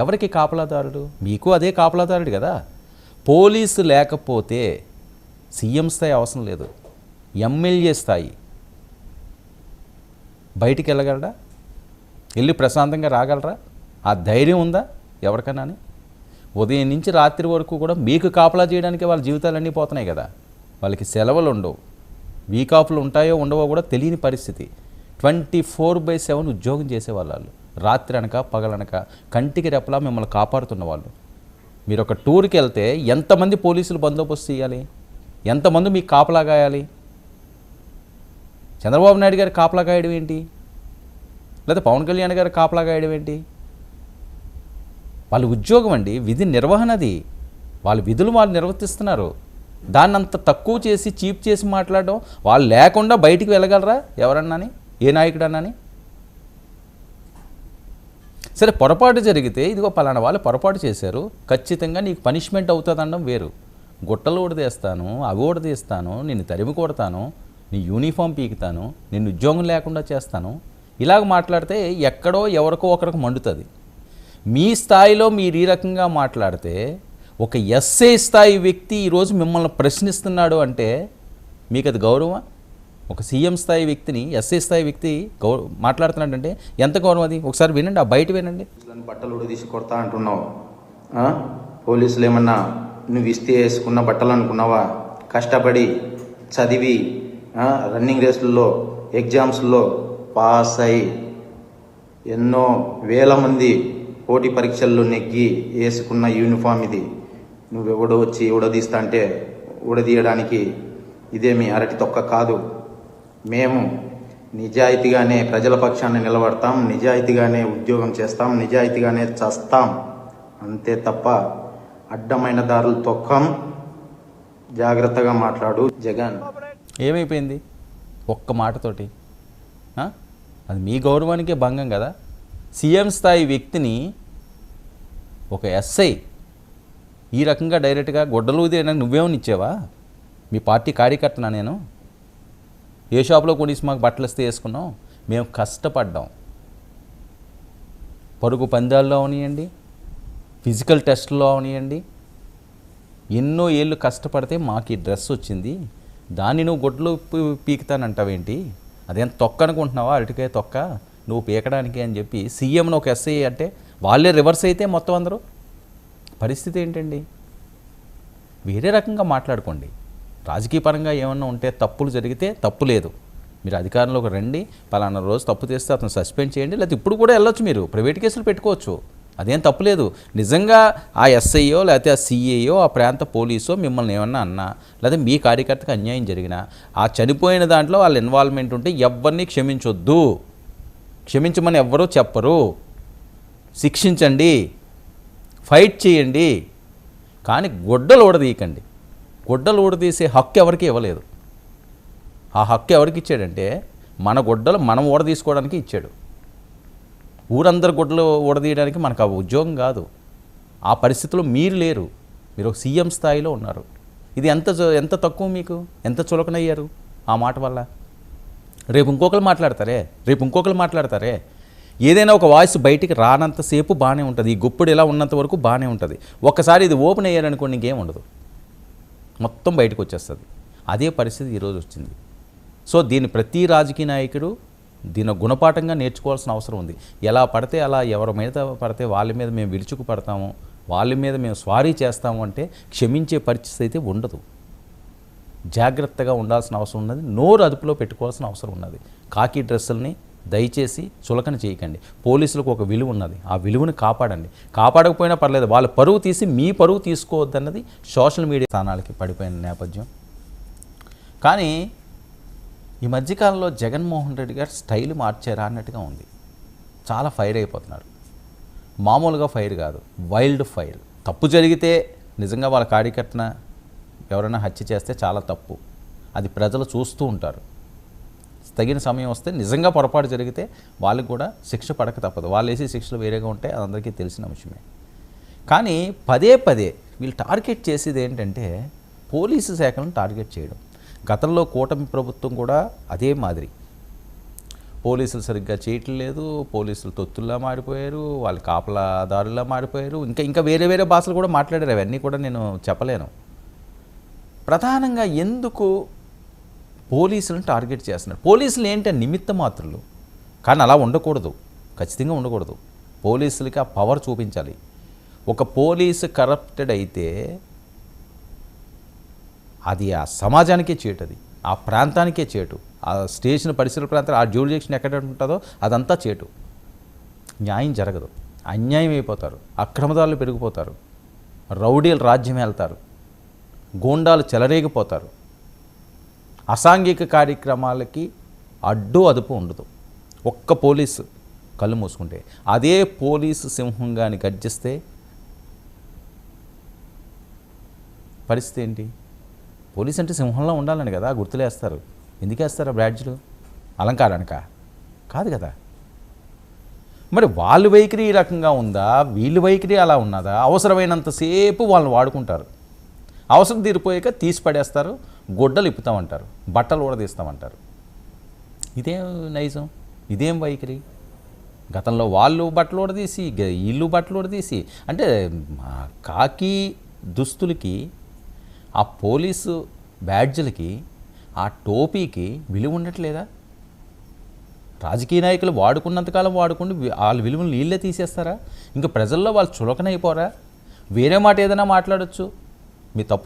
ఎవరికి కాపలాదారుడు? మీకు అదే కాపలాదారుడు కదా. పోలీసు లేకపోతే సీఎం స్థాయి అవసరం లేదు, ఎమ్మెల్యే స్థాయి బయటికి వెళ్ళగలరా? వెళ్ళి ప్రశాంతంగా రాగలరా? ఆ ధైర్యం ఉందా ఎవరికన్నా? ఉదయం నుంచి రాత్రి వరకు కూడా మీకు కాపలా చేయడానికి వాళ్ళ జీవితాలన్నీ పోతున్నాయి కదా. వాళ్ళకి సెలవులు ఉండవు, వీక్ ఆఫ్లు ఉంటాయో ఉండవో కూడా తెలియని పరిస్థితి. 24/7 ఉద్యోగం చేసేవాళ్ళు, రాత్రి అనక పగలనక కంటికి రెప్పలా మిమ్మల్ని కాపాడుతున్న వాళ్ళు. మీరు ఒక టూర్కి వెళ్తే ఎంతమంది పోలీసులు బందోబస్తు చేయాలి? ఎంతమంది మీకు కాపలా కాయాలి? చంద్రబాబు నాయుడు గారు కాపలా కాయడం ఏంటి? లేదా పవన్ కళ్యాణ్ గారు కాపలా కాయడం ఏంటి? వాళ్ళ ఉద్యోగం అండి, విధి నిర్వహణది. వాళ్ళ విధులు వాళ్ళు నిర్వర్తిస్తున్నారు. దాన్ని అంత తక్కువ చేసి చీప్ చేసి మాట్లాడడం, వాళ్ళు లేకుండా బయటికి వెళ్ళగలరా ఎవరన్నాని? ఏ నాయకుడన్నాని? సరే, పొరపాటు జరిగితే ఇదిగో పలానా వాళ్ళు పొరపాటు చేశారు, ఖచ్చితంగా నీకు పనిష్మెంట్ అవుతుంది అనడం వేరు. గుట్టలు ఊడదీస్తాను, అవి ఊడదీస్తాను, నిన్ను తరిమి కొడతాను, నీ యూనిఫామ్ పీకుతాను, నిన్ను ఉద్యోగం లేకుండా చేస్తాను, ఇలాగ మాట్లాడితే ఎక్కడో ఎవరికో ఒకరికి మండుతుంది. మీ స్థాయిలో మీరు ఈ రకంగా మాట్లాడితే ఒక ఎస్ఐ స్థాయి వ్యక్తి ఈరోజు మిమ్మల్ని ప్రశ్నిస్తున్నాడు అంటే మీకు అది గౌరవమా? ఒక సీఎం స్థాయి వ్యక్తిని ఎస్ఐ స్థాయి వ్యక్తి మాట్లాడుతున్నాడంటే ఎంత గౌరవం అది? ఒకసారి వినండి, ఆ బయట వినండి. బట్టలు ఉడదీసి కొడతా అంటున్నావు. పోలీసులు ఏమన్నా నువ్వు ఇస్తే వేసుకున్న బట్టలు అనుకున్నావా? కష్టపడి చదివి రన్నింగ్ రేసుల్లో ఎగ్జామ్స్లో పాస్ అయి ఎన్నో వేల మంది పోటీ పరీక్షల్లో నెగ్గి వేసుకున్న యూనిఫామ్ ఇది. నువ్వెవడో వచ్చి ఉడదీస్తా అంటే ఉడదీయడానికి ఇదేమి అరటి తొక్క కాదు. మేము నిజాయితీగానే ప్రజల పక్షాన్ని నిలబడతాం, నిజాయితీగానే ఉద్యోగం చేస్తాం, నిజాయితీగానే చస్తాం, అంతే తప్ప అడ్డమైన దారులు తొక్కం. జాగ్రత్తగా మాట్లాడు జగన్. ఏమైపోయింది ఒక్క మాటతోటి? అది మీ గౌరవానికే భంగం కదా. సీఎం స్థాయి వ్యక్తిని ఒక ఎస్ఐ ఈ రకంగా డైరెక్ట్గా గొడ్డలూది నువ్వేమని ఇచ్చావా? మీ పార్టీ కార్యకర్తనా నేను? ఏ షాప్లో కొనేసి మాకు బట్టలు ఇస్తే వేసుకున్నాం? మేము కష్టపడ్డాం, పరుగు పందాల్లో అవనియండి, ఫిజికల్ టెస్ట్లో అవనియండి, ఎన్నో ఏళ్ళు కష్టపడితే మాకు ఈ డ్రెస్ వచ్చింది. దాన్ని నువ్వు గొడ్డలు పీకుతానంటావేంటి? అదేం తొక్క అనుకుంటున్నావా? అరటికాయ తొక్క నువ్వు పీకడానికి అని చెప్పి సీఎంను ఒక ఎస్ఐ అంటే వాళ్ళే రివర్స్ అయితే మొత్తం అందరూ పరిస్థితి ఏంటండి? వేరే రకంగా మాట్లాడుకోండి. రాజకీయ పరంగా ఏమన్నా ఉంటే తప్పులు జరిగితే తప్పు లేదు, మీరు అధికారంలోకి రండి, పలానా రోజు తప్పు చేస్తే అతను సస్పెండ్ చేయండి, లేకపోతే ఇప్పుడు కూడా వెళ్ళొచ్చు, మీరు ప్రైవేట్ కేసులు పెట్టుకోవచ్చు, అదేం తప్పులేదు. నిజంగా ఆ ఎస్ఐయో లేకపోతే ఆ సిఐయో ఆ ప్రాంత పోలీసో మిమ్మల్ని ఏమన్నా అన్నా లేదా మీ కార్యకర్తకు అన్యాయం జరిగినా ఆ చనిపోయిన దాంట్లో వాళ్ళ ఇన్వాల్వ్మెంట్ ఉంటే ఎవరిని క్షమించొద్దు, క్షమించమని ఎవ్వరూ చెప్పరు. శిక్షించండి, ఫైట్ చేయండి, కానీ గొడ్డలు ఊడదీయకండి. గొడ్డలు ఊడదీసే హక్కు ఎవరికి ఇవ్వలేదు. ఆ హక్కు ఎవరికి ఇచ్చాడంటే మన గొడ్డలు మనం ఊడదీసుకోవడానికి ఇచ్చాడు. ఊరందరు గుడ్డలు ఊడదీయడానికి మనకు ఆ ఉద్యోగం కాదు. ఆ పరిస్థితిలో మీరు లేరు, మీరు ఒక సీఎం స్థాయిలో ఉన్నారు. ఇది ఎంత తక్కువ, మీకు ఎంత చులకనయ్యారు ఆ మాట వల్ల. రేపు ఇంకొకరు మాట్లాడతారే, ఏదైనా ఒక వాయిస్ బయటికి రానంతసేపు బాగానే ఉంటుంది, ఈ గుప్పుడు ఇలా ఉన్నంత వరకు బాగానే ఉంటుంది. ఒక్కసారి ఇది ఓపెన్ అయ్యారనుకోండి ఇంకేం ఉండదు, మొత్తం బయటకు వచ్చేస్తుంది. అదే పరిస్థితి ఈరోజు వచ్చింది. సో దీన్ని ప్రతి రాజకీయ నాయకుడు దీని గుణపాఠంగా నేర్చుకోవాల్సిన అవసరం ఉంది. ఎలా పడితే అలా ఎవరి మీద పడితే వాళ్ళ మీద మేము విరుచుకు పడతాము, వాళ్ళ మీద మేము స్వారీ చేస్తాము అంటే క్షమించే పరిస్థితి అయితే ఉండదు. జాగ్రత్తగా ఉండాల్సిన అవసరం ఉన్నది, నోరు అదుపులో పెట్టుకోవాల్సిన అవసరం ఉన్నది. కాకి డ్రెస్సుల్ని దయచేసి చులకన చేయకండి. పోలీసులకు ఒక విలువ ఉన్నది, ఆ విలువను కాపాడండి. కాపాడకపోయినా పర్లేదు, వాళ్ళ పరువు తీసి మీ పరువు తీసుకోవద్దన్నది సోషల్ మీడియా స్థానాలకి పడిపోయిన నేపథ్యం. కానీ ఈ మధ్యకాలంలో జగన్మోహన్ రెడ్డి గారు స్టైల్ మార్చారా అన్నట్టుగా ఉంది. చాలా ఫైర్ అయిపోతున్నారు. మామూలుగా ఫైర్ కాదు, వైల్డ్ ఫైర్. తప్పు జరిగితే నిజంగా వాళ్ళ కార్యకర్తన ఎవరైనా హత్య చేస్తే చాలా తప్పు, అది ప్రజలు చూస్తూ ఉంటారు. తగిన సమయం వస్తే నిజంగా పొరపాటు జరిగితే వాళ్ళకి కూడా శిక్ష పడక తప్పదు. వాళ్ళు వేసే శిక్షలు వేరేగా ఉంటాయి, అది అందరికీ తెలిసిన విషయమే. కానీ పదే వీళ్ళు టార్గెట్ చేసేది ఏంటంటే పోలీసు శాఖలను టార్గెట్ చేయడం. గతంలో కూటమి ప్రభుత్వం కూడా అదే మాదిరి పోలీసులు సరిగ్గా చేయట్లేదు, పోలీసులు తొత్తుల్లా మారిపోయారు, వాళ్ళు కాపలాదారులా మారిపోయారు, ఇంకా వేరే వేరే భాషలు కూడా మాట్లాడారు. అవన్నీ కూడా నేను చెప్పలేను. ప్రధానంగా ఎందుకు పోలీసులను టార్గెట్ చేస్తున్నారు? పోలీసులు ఏంటి నిమిత్త మాత్రులు, కానీ అలా ఉండకూడదు, ఖచ్చితంగా ఉండకూడదు. పోలీసులకి ఆ పవర్ చూపించాలి. ఒక పోలీసు కరప్టెడ్ అయితే అది ఆ సమాజానికే చేటు, అది ఆ ప్రాంతానికే చేటు, ఆ స్టేషన్ పరిసర ప్రాంతాలు, ఆ జ్యూరిడిక్షన్ ఎక్కడ ఉంటుందో అదంతా చేటు. న్యాయం జరగదు, అన్యాయం అయిపోతారు, అక్రమదారులు పెరిగిపోతారు, రౌడీలు రాజ్యం వెళ్తారు, గూండాలు చెలరేగిపోతారు, అసాంఘిక కార్యక్రమాలకి అడ్డు అదుపు ఉండదు. ఒక్క పోలీసు కళ్ళు మూసుకుంటే, అదే పోలీసు సింహంగాని గర్జిస్తే పరిస్థితి ఏంటి? పోలీస్ అంటే సింహంలో ఉండాలని కదా గుర్తులేస్తారు. ఎందుకు వేస్తారు ఆ బ్యాడ్జ్లు? అలంకారానికా? కాదు కదా. మరి వాళ్ళ వైఖరి ఈ రకంగా ఉందా, వీళ్ళ వైఖరి అలా ఉన్నదా? అవసరమైనంతసేపు వాళ్ళని వాడుకుంటారు, అవసరం తీరిపోయాక తీసి పడేస్తారు, గుడ్డలు ఇప్పుతామంటారు, బట్టలు కూడా తీస్తామంటారు. ఇదేం నైజం, ఇదేం వైఖరి? గతంలో వాళ్ళు బట్టలు కూడా తీసి వీళ్ళు బట్టలు కూడా తీసి, అంటే కాకి దుస్తులకి, ఆ పోలీసు బ్యాడ్జ్లకి, ఆ టోపీకి విలువ ఉండట్లేదా? రాజకీయ నాయకులు వాడుకున్నంతకాలం వాడుకుంటూ వాళ్ళ విలువలు వీళ్ళే తీసేస్తారా? ఇంకా ప్రజల్లో వాళ్ళు చులకనైపోరా? వేరే మాట ఏదైనా మాట్లాడచ్చు, మీ తప్పు